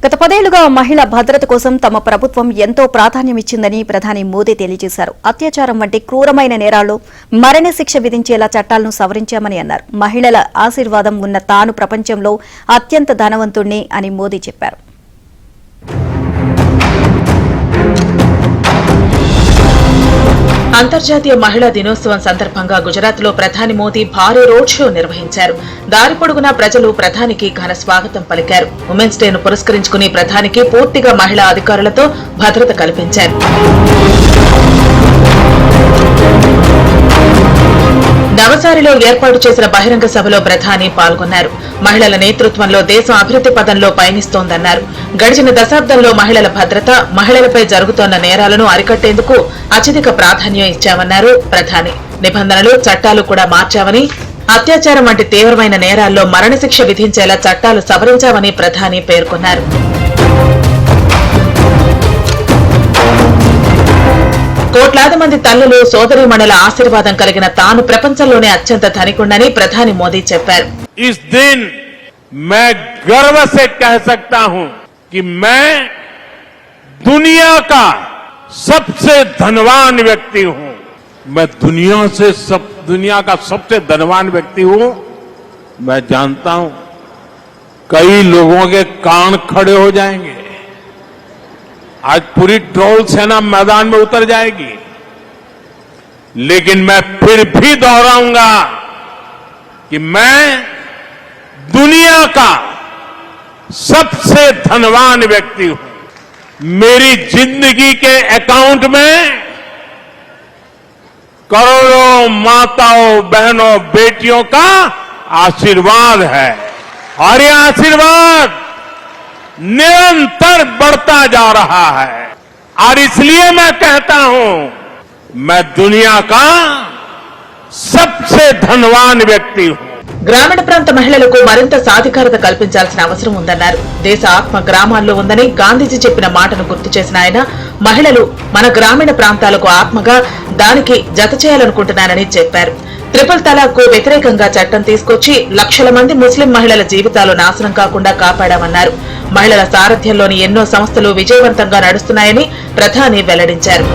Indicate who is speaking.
Speaker 1: గత 10 ఏళ్లుగా మహిళా భద్రత కోసం తమ ప్రభుత్వం ఎంతో ప్రాధాన్యమిచ్చిందని ప్రధాని మోదీ తెలియజేశారు. అత్యాచారం వంటి క్రూరమైన నేరాల్లో మరణశిక్ష విధించేలా చట్టాలను సవరించామని అన్నారు. మహిళల ఆశీర్వాదం ఉన్న తాను ప్రపంచంలో అత్యంత ధనవంతుణ్ణి అని మోదీ చెప్పారు.
Speaker 2: అంతర్జాతీయ మహిళా దినోత్సవం సందర్భంగా గుజరాత్ లో ప్రధాని మోదీ భారీ రోడ్ షో నిర్వహించారు. దారి పొడుగునా ప్రజలు ప్రధానికి ఘన స్వాగతం పలికారు. ఉమెన్స్ డేను పురస్కరించుకుని ప్రధానికి పూర్తిగా మహిళా అధికారులతో భద్రత కల్పించారు. నవసారిలో ఏర్పాటు చేసిన బహిరంగ సభలో ప్రధాని పాల్గొన్నారు. మహిళల నేతృత్వంలో దేశం అభివృద్ది పథంలో పయనిస్తోందన్నారు. గడిచిన దశాబ్దంలో మహిళల భద్రత, మహిళలపై జరుగుతోన్న నేరాలను అరికట్టేందుకు అత్యధిక ప్రాధాన్యం ఇచ్చామన్నారు ప్రధాని. నిబంధనలు, చట్టాలు కూడా మార్చామని, అత్యాచారం వంటి తీవ్రమైన నేరాల్లో మరణశిక్ష విధించేలా చట్టాలు సవరించామని ప్రధాని పేర్కొన్నారు. కోట్లాది మంది తల్లులు, సోదరీమణుల ఆశీర్వాదం కలిగిన తాను ప్రపంచంలోనే అత్యంత ధనికుడని ప్రధాని మోదీ చెప్పారు.
Speaker 3: इस दिन मैं गर्व से कह सकता हूं कि मैं दुनिया का सबसे धनवान व्यक्ति हूं. मैं दुनिया का सबसे धनवान व्यक्ति हूं. मैं जानता हूं कई लोगों के कान खड़े हो जाएंगे. आज पूरी ट्रोल सेना मैदान में उतर जाएगी, लेकिन मैं फिर भी दोहराऊंगा कि मैं दुनिया का सबसे धनवान व्यक्ति हूं. मेरी जिंदगी के अकाउंट में करोड़ों माताओं, बहनों, बेटियों का आशीर्वाद है और ये आशीर्वाद निरंतर बढ़ता जा रहा है. और इसलिए मैं कहता हूं, मैं दुनिया का सबसे धनवान व्यक्ति हूं.
Speaker 2: గ్రామీణ ప్రాంత మహిళలకు మరింత సాధికారత కల్పించాల్సిన అవసరం ఉందన్నారు. దేశ ఆత్మ గ్రామాల్లో ఉందని గాంధీజీ చెప్పిన మాటను గుర్తు చేసిన ఆయన, మహిళలు మన గ్రామీణ ప్రాంతాలకు ఆత్మగా, దానికి జత చేయాలనుకుంటున్నానని చెప్పారు. ట్రిపుల్ తలాక్ కు వ్యతిరేకంగా చట్టం తీసుకొచ్చి లక్షల మంది ముస్లిం మహిళల జీవితాలు నాశనం కాకుండా కాపాడామన్నారు. మహిళల సారథ్యంలోని ఎన్నో సంస్థలు విజయవంతంగా నడుస్తున్నాయని ప్రధాని వెల్లడించారు.